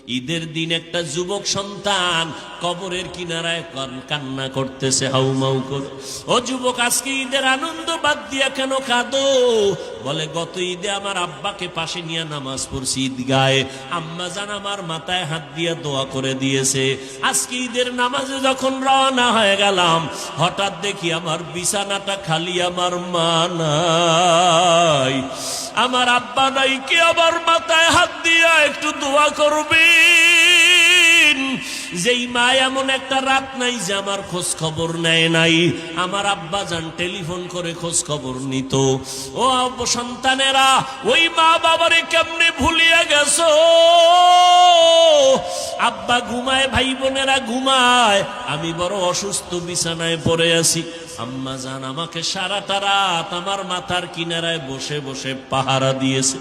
ঈদের দিন একটা যুবক সন্তান কবরের কিনারায় কান্না করতেছে হাউমাউ করে। ও যুবক, আজকে ঈদের আনন্দ বাদ দিয়া কেন কাঁদো? বলে, গত ঈদে আমার আব্বাকে পাশে নিয়ে নামাজ পড়ছি ঈদগাহে, আম্মা জান আমার মাথায় হাত দিয়ে দোয়া করে দিয়েছে। আজকে ঈদের নামাজে যখন রওনা হয়ে গেলাম, হঠাৎ দেখি আমার বিছানাটা খালি, আমার মা নাই, আমার আব্বা নাই। কে আমার মাথায় হাত দিয়া একটু দোয়া করবেন? যেই মা এমন একটা রাত নাই যে আমার খোঁজ খবর নেয় নাই। আমার আব্বা যান টেলিফোন করে খোঁজ খবর নিত। ও সন্তানেরা, ওই মা বাবারে কেমনে ভুলিয়া গেছো? আব্বা ঘুমায়, ভাই বোনেরা ঘুমায়, আমি বড় অসুস্থ বিছানায় পড়ে আছি। আম্মা জান আমাকে সারাটা রাত আমার মাথার কিনারায় বসে বসে পাহারা দিয়েছে।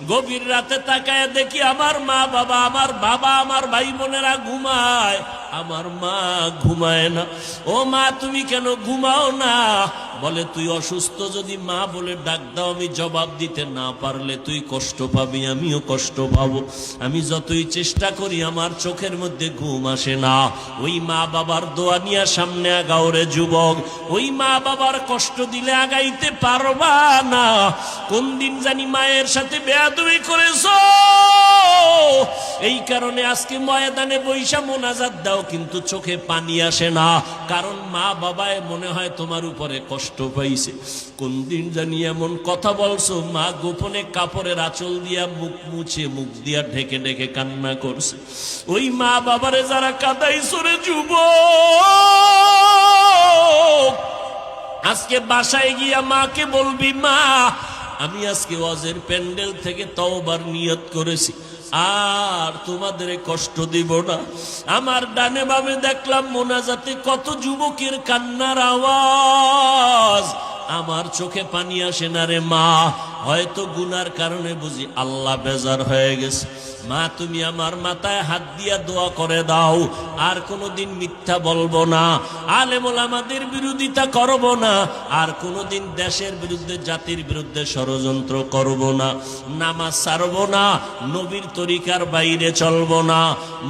গভীর রাতে তাকায় দেখি আমার মা বাবা, আমার বাবা, আমার ভাই বোনেরা ঘুমায়, আমার মা ঘুমায় না। ও মা, তুমি কেন ঘুমাও না? বলে, তুই অসুস্থ, যদি মা বলে ডাক দাও, আমি জবাব দিতে না পারলে তুই কষ্ট পাবি, আমিও কষ্ট পাবো। আমি যতই চেষ্টা করি আমার চোখের মধ্যে ঘুম আসে না। ওই মা বাবার দোয়া নিয়ে সামনে আগাও রে যুবক। ওই মা বাবার কষ্ট দিলে আগাইতে পারবা না। কোন দিন জানি মায়ের সাথে বেয়াদবি করেছো, এই কারণে আজকে ময়দানে বৈশা মোনাজাত দাও, কিন্তু চোখে পানি আসে না, কারণ মা বাবায় মনে হয় তোমার উপরে কষ্ট পাইছে। কোন দিন জানি এমন কথা বলছো, মা গোপনে কাপড়ের আঁচল দিয়া মুখ মুছে, মুখ দিয়া ঢেকে ঢেকে কান্না করছে। ওই মা বাবারে যারা কাঁদাইছো রে যুবক, আজকে বাসায় গিয়া মাকে বলবি, মা আমি আজকে ওয়াজের প্যান্ডেল থেকে তওবার নিয়ত করেছি, আর তোমাদের কষ্ট দিব না। আমার ডানে বামে দেখলাম মোনাজাতে কত যুবকের কান্নার আওয়াজ, আমার চোখে পানি আসে না রে মা। হয়তো গুনার কারণে বুঝি আল্লাহ বেজার হয়ে গেছে। মা, তুমি আমার মাথায় হাত দিয়া দোয়া করে দাও, আর কোনোদিন মিথ্যা বলবো না, আলেম ওলামাদের বিরোধিতা করব না, আর কোনোদিন দেশের বিরুদ্ধে, জাতির বিরুদ্ধে ষড়যন্ত্র করব না, নামাজ ছাড়ব না, নবীর তরিকার বাইরে চলব না।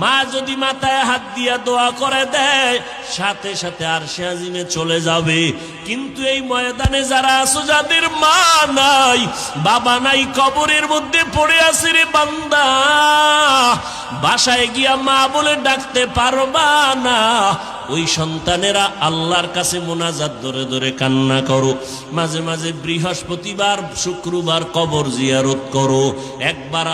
মা যদি মাথায় হাত দিয়া দোয়া করে দেয়, সাথে সাথে আরশে আজিমে চলে যাবে। কিন্তু এই ময়দানে যারা আছো, যাদের মা নাই, বাবা নাই, কবরের মধ্যে পড়ে আছে রে বান্দা, বাসায় গিয়া মা বলে ডাকতে পারবা না। ওই সন্তানেরা আল্লাহর কাছে মোনাজাত ধরে ধরে কান্না করো। মাঝে মাঝে বৃহস্পতিবার, শুক্রবার কবর জিয়ারত করো। একবার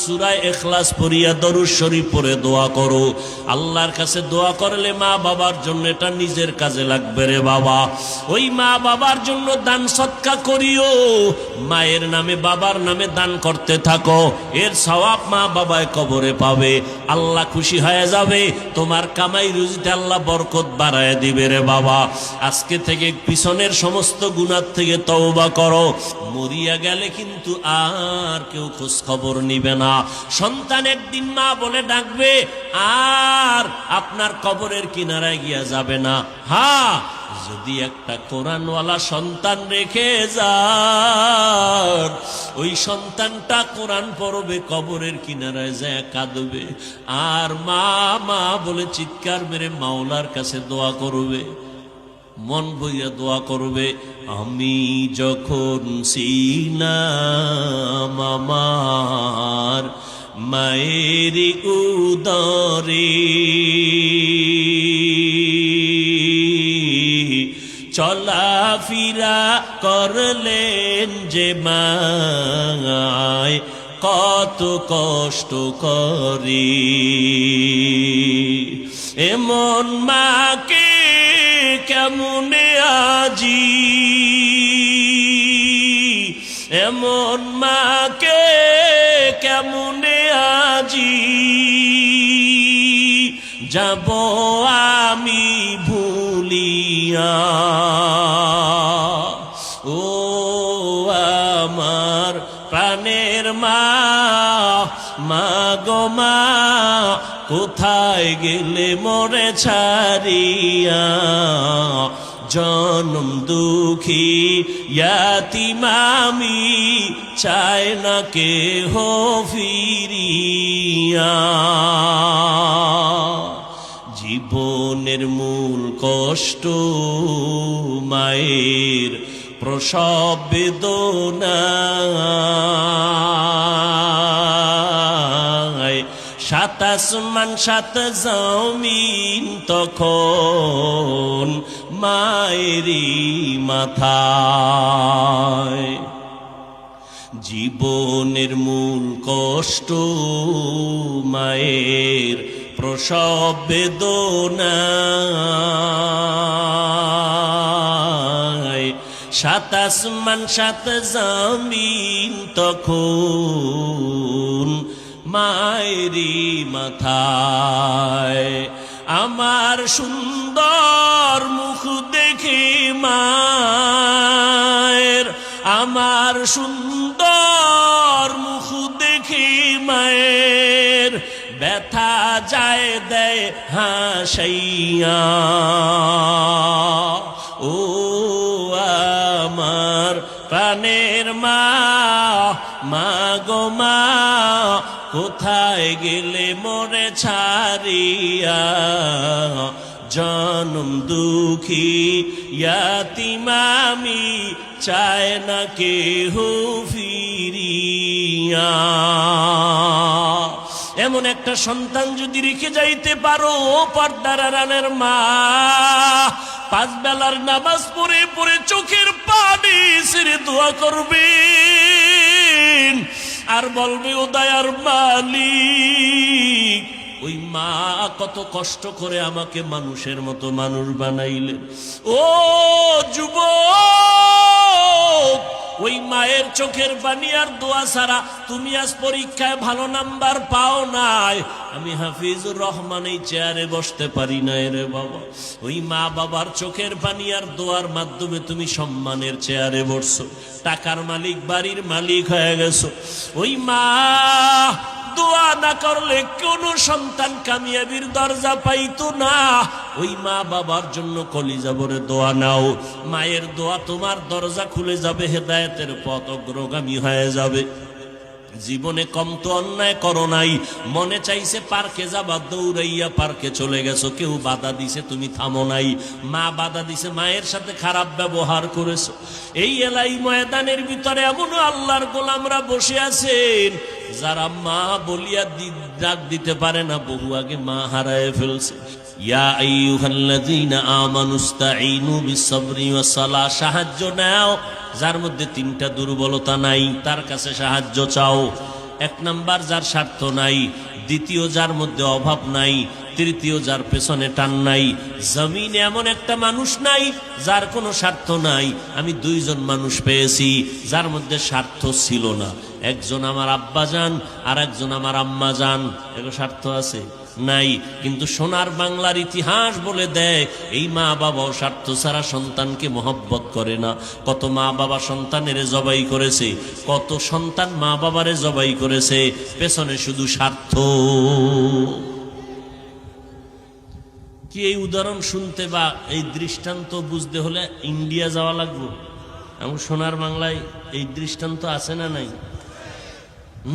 সূরা ইখলাস পড়িয়া দরুদ শরীফ পড়ে দোয়া করো। আল্লাহর কাছে দোয়া করলে মা বাবার জন্য এটা নিজের কাজে লাগবে রে বাবা। ওই মা বাবার জন্য দান সদকা করিও, মায়ের নামে বাবার নামে দান করতে থাকো, এর সওয়াব মা বাবায় কবরে পাবে। আল্লাহ খুশি হয়ে যাবে, তোমার কামাই রুজিতে আল্লাহ বরকত বাড়ায় দিবে রে বাবা। আজকে থেকে পিছনের সমস্ত গুনাহ থেকে তওবা করো। মরিয়া গেলে কিন্তু আর কেউ খোঁজ খবর নিবে না। সন্তান একদিন মা বলে ডাকবে, আর আপনার কবরের কিনারায় গিয়া যাবে না। হ্যাঁ, যদি একটা কোরআনওয়ালা সন্তান রেখে যান, ওই সন্তানটা কোরআন পড়বে, কবরের কিনারায় যায় কাঁদবে, আর মা মা বলে চিৎকার মেরে মাওলার কাছে দোয়া করবে, মন ভইয়া দোয়া করবে। আমি যখন ছিলাম আমার মায়ের উদরে, চলাফেরা করলেন যে মায়, কত কষ্ট করে। এমন মাকে কেমনে আজি, এমন মাকে কেমনে আজি যাব আমি ভুলিয়া। ও আমার প্রাণের মা, মা গো মা, কোথায় গেলে মোরে ছাড়িয়া, জনম দুঃখী ইয়াতিম আমি, চায় না কেহ ফিরিয়া। জীবনের মূল কষ্ট মায়ের প্রসব বেদনা, সাত আসমান সাত জমিন তখন মায়েরই মাথায়। জীবনের মূল কষ্ট মায়ের প্রসব বেদনা, সাত আসমান সাত জমিন তখন মায়েরই মাথায়। আমার সুন্দর মুখ দেখে মায়ের, আমার সুন্দর মুখ দেখে মায়ের ব্যথা যায় দেয় হাসাইয়া। ও আমার প্রাণের মা, মা গো মা, কোথায় গেলে মোরে ছাড়িয়া। জনম দুঃখী ইয়াতিম আমি, চায় না কেহ ফিরিয়া। এমন একটা সন্তান যদি রেখে যাইতে পারো পর্দার আড়ালের মা, পাঁচ বেলার নামাজ পড়ে পড়ে চোখের পানি ছেড়ে দোয়া করবেন আর বলবে ও দয়ার মালিক, ওই মা কত কষ্ট করে আমাকে মানুষের মতো মানুষ বানাইলেন। ও যুবক, ওই মায়ের চোখের পানি আর দোয়া ছাড়া তুমি আজ পরীক্ষায় ভালো নাম্বার পাও নাই। আমি হাফিজুর রহমান এই চেয়ারে বসতে পারি না রে বাবা। ওই মা বাবার চোখের পানি আর দোয়ার মাধ্যমে তুমি সম্মানের চেয়ারে বসছো, টাকার মালিক, বাড়ির মালিক হয়ে গেছো। ওই মা দোয়া না করলে কোন সন্তান কামিয়াবির দরজা পাইতো না। ওই মা বাবার জন্য কলিজা ভরে দোয়া নাও, মায়ের দোয়া তোমার দরজা খুলে যাবে, হেদায়েতের পথ অগ্রগামী হয়ে যাবে। জীবনে কম তো অন্যায় করো নাই, মনে চাইছে পার্কে যাবা, দৌড়াইয়া পার্কে চলে গেছো, কেউ বাধা দিছে তুমি থামো নাই, মা বাধা দিছে, মায়ের সাথে খারাপ ব্যবহার করেছো। এই এলাই ময়দানের ভিতরে এমন আল্লাহর গোলামরা বসে আছেন যারা মা বলিয়া ডাক দিতে পারে না, বহু আগে মা হারায় ফেলছে। ইয়া আইয়ুহাল্লাযীনা আমানুস্তাঈনু বিসসবরি ওয়াসসালাহ, সাহায্য নাও যার মধ্যে তিনটা দুর্বলতা নাই, তার কাছে সাহায্য চাও। এক নাম্বার যার স্বার্থ নাই, দ্বিতীয় যার মধ্যে অভাব নাই, তৃতীয় যার পেছনে টান নাই। জমিনে এমন একটা মানুষ নাই যার কোনো স্বার্থ নাই। আমি দুইজন মানুষ পেয়েছি যার মধ্যে স্বার্থ ছিল না, একজন আমার আব্বা জান আর একজন আমার আম্মা জান। এগুলো স্বার্থ আছে নাই, কিন্তু সোনার বাংলার ইতিহাস বলে দেয় এই মা বাবাও স্বার্থ ছাড়া সন্তানকে মহব্বত করে না। কত মা বাবা সন্তানের জবাই করেছে, কত সন্তান মা বাবারে জবাই করেছে, পেছনে শুধু স্বার্থ। কি এই উদাহরণ শুনতে বা এই দৃষ্টান্ত বুঝতে হলে ইন্ডিয়া যাওয়া লাগবে? এমন সোনার বাংলায় এই দৃষ্টান্ত আছে না নাই?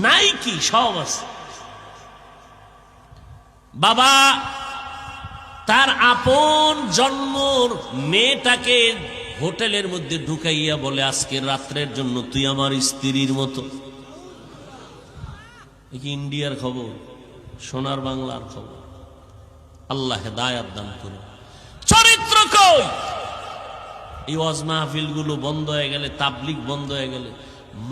নাই কি? সব আছে। বাবা তার আপন জন্মর মেয়েটাকে হোটেলের মধ্যে ঢুকাইয়া বলে, আজকে রাত্রের জন্য তুই আমার স্ত্রীর মতো। কি ইন্ডিয়ার খবর? সোনার বাংলার খবর। আল্লাহ হেদায়াত দান করুন। চরিত্র কই? এই ওয়াজ মাহফিল গুলো বন্ধ হয়ে গেলে, তাবলিগ বন্ধ হয়ে গেলে,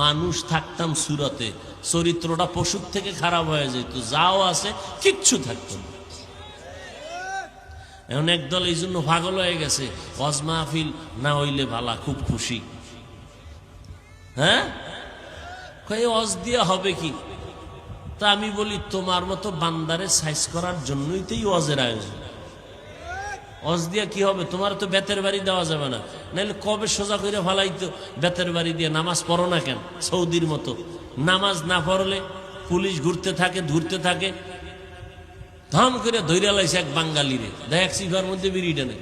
মানুষ থাকতাম সুরাতে, চরিত্রটা পশুর থেকে খারাপ হয়ে যেত, যাও আছে কিচ্ছু থাকতো না। এখন একদল এই জন্য পাগল হয়ে গেছে, ওয়াজ মাহফিল না হইলে ভালা, খুব খুশি। হ্যাঁ, ওয়াজ দিয়া হবে কি? তা আমি বলি, তোমার মতো বান্দারে সাইজ করার জন্যই তো এই ওয়াজের আয়োজন। ওয়াজ দিয়া কি হবে? তোমার তো বেতের বাড়ি দেওয়া যাবে না, নাহলে কবে সোজা করে ফালাইতো। বেতের বাড়ি দিয়ে নামাজ পড়ো না কেন? সৌদির মতো নামাজ না পড়লে পুলিশ ঘুরতে থাকে, ধরতে থাকে। ধাম করে ধৈর্য লাইছে এক বাঙালিরে, দেখ সিফার মধ্যে বিড়িটা নেই,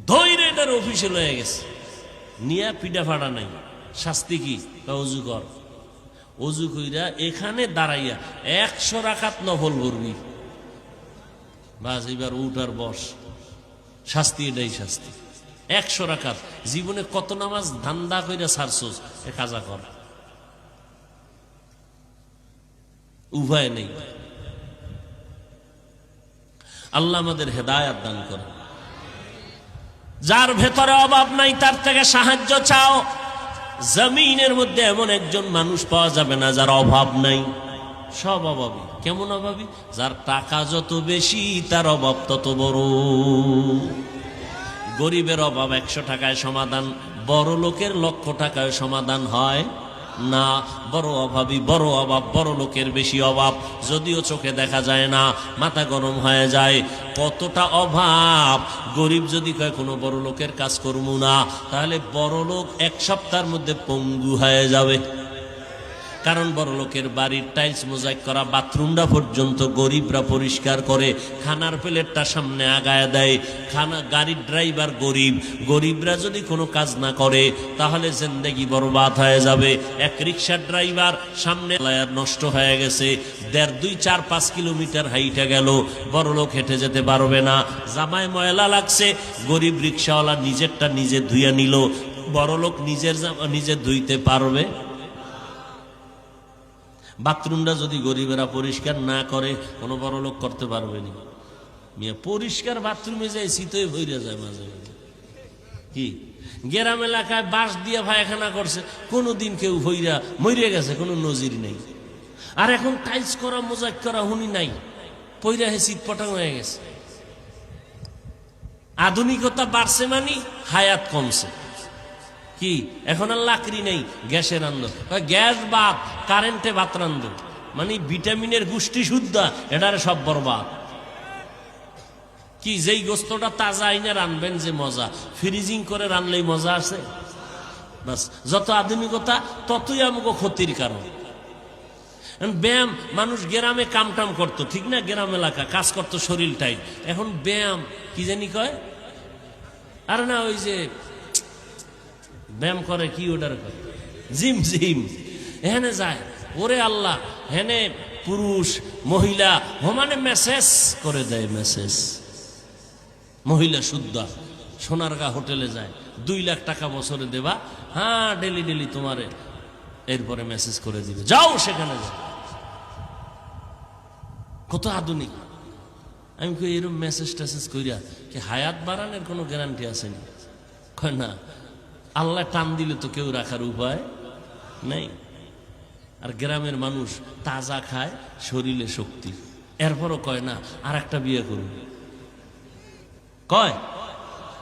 ধৈর্য এটার অফিসে লয়ে গেছে, নিয়া পিঠা ফাটা নাই। শাস্তি কি? অজু কর। অজু কইরা এখানে দাঁড়াইয়া 100 রাকাত নফল পড়বি। বাস এবার উঠার বস। শাস্তি এটাই শাস্তি। 100 রাকাত। জীবনে কত নামাজ ধান্দা কইরা ছাড়ছস, এ কাজা কর। উভয় নেই। আল্লাহ আমাদের হেদায়েত দান করে। যার ভেতরে অভাব নাই তার থেকে সাহায্য চাও। জমিনের মধ্যে এমন একজন মানুষ পাওয়া যাবে না যার অভাব নাই। সব অভাবী। কেমন অভাবী? যার টাকা যত বেশি তার অভাব তত বড়। গরিবের অভাব 100 টাকায় সমাধান, বড় লোকের 1,00,000 টাকায় সমাধান হয় না। বড় অভাবী, বড় অভাব, বড় লোকের বেশি অভাব। যদিও চোখে দেখা যায় না, মাথা গরম হয়ে যায়। কতটা অভাব! গরিব যদি কয় কোনো বড় লোকের কাজ করবো না, তাহলে বড় লোক 1 সপ্তাহের মধ্যে পঙ্গু হয়ে যাবে। কারণ বড় লোকের বাড়ির টাইলস মোজাইক করা বাথরুমটা পর্যন্ত গরিবরা পরিষ্কার করে, খানার প্লেটটা সামনে আগায় দেয়। গাড়ির ড্রাইভার গরিব, গরিবরা যদি কোনো কাজ না করে তাহলে জিন্দেগি বরবাদ হয়ে যাবে। এক রিক্সার ড্রাইভার সামনে নষ্ট হয়ে গেছে, 1.5, 2, 4, 5 কিলোমিটার হাইটে গেল, বড় লোক হেঁটে যেতে পারবে না। জামায় ময়লা লাগছে, গরিব রিক্সাওয়ালা নিজেরটা নিজে ধুয়ে নিল। বড় লোক নিজের জামা নিজে ধুইতে পারবে? বাথরুমটা যদি গরিবেরা পরিষ্কার না করে, কোনো বড় লোক করতে পারবে না। মিয়া পরিষ্কার বাথরুমে যাই শীতই ভইরা যায় মাঝে মাঝে। কি গ্রাম এলাকায় বাঁশ দিয়ে পায়খানা করছে, কোনোদিন কেউ ভইরা মরে গেছে, কোনো নজির নেই। আর এখন টাইলস করা মোজাক করা হুনি নাই, পইরা হে শীত পটাং হয়ে গেছে। আধুনিকতা বাড়ছে মানে হায়াত কমছে। কি এখন আর লাকড়ি নেই, গ্যাসে রান্ধো। গ্যাস বাদ, কারেন্টে ভাত রান্ধো, মানে ভিটামিনের পুষ্টি শুদ্ধ, এটার সব বরবাদ। কি যেই গোস্তটা তাজা আইনে রানবেন যে মজা, ফ্রিজিং করে রানলেই মজা আছে? বাস, যত আধুনিকতা ততই আমাকে ক্ষতির কারণ। ব্যায়াম, মানুষ গ্রামে কামটাম করতো, ঠিক না? গ্রাম এলাকা কাজ করতো, শরীর টাইট। এখন ব্যায়াম কি জানি কয়, আর না ওই যে ব্যায়াম করে, কি ওটার করে, জিম। জিম এখানে যায়। ওরে আল্লাহ, হেনে পুরুষ মহিলা সমানে মেসেজ করে দেয়। মেসেজ মহিলা শুদ্ধ সোনারগাঁ হোটেলে যায়, 2 লাখ টাকা বছরে দেবা, হ্যাঁ ডেলি ডেলি তোমারে, এরপরে মেসেজ করে দিবে, যাও সেখানে যাও। কত আধুনিক! আমি কই এরকম মেসেজ টেসেজ কইরা কি হায়াত বাড়ানোর কোনো গ্যারান্টি আছে না? কয় না, আল্লাহ টান দিলে তো কেউ রাখার উপায় নেই। আর গ্রামের মানুষ তাজা খায়, শরীরে শক্তি। এরপরও কয় না আর একটা বিয়ে করুন। কয়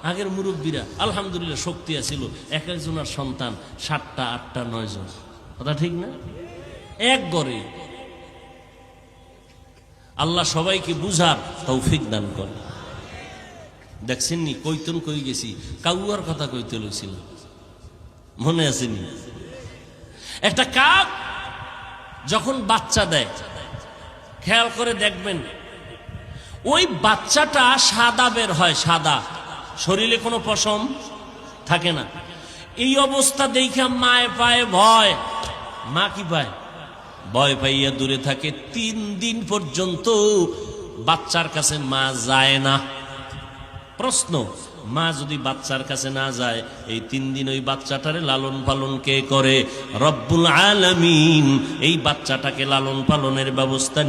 আগের মুরব্বীরা আলহামদুলিল্লাহ শক্তি আছিল, এক একজনের সন্তান 7টা 8টা 9 জন। কথা ঠিক না? এক গড়ে। আল্লাহ সবাইকে বুঝার তৌফিক দান করে। দেখছেন নি কইতন কই গেছি, কাউয়ার কথা কইতে লইছিল, মনে আসেনি? একটা কাক যখন বাচ্চা দেয়, খেয়াল করে দেখবেন ওই বাচ্চাটা সাদা বের হয়, সাদা, শরীরে কোনো পশম থাকে না। এই অবস্থা দেখে মায় পায় ভয়। মা কি পায়? ভয় পাইয়া দূরে থাকে। 3 দিন পর্যন্ত বাচ্চার কাছে মা যায় না। প্রশ্ন, মা যদি বাচ্চার কাছে না যায়, এই 3 দিন ওই বাচ্চাটারে লালন পালন কে করে? রব্বুল আলামিন এই বাচ্চাটাকে লালন পালনের ব্যবস্থা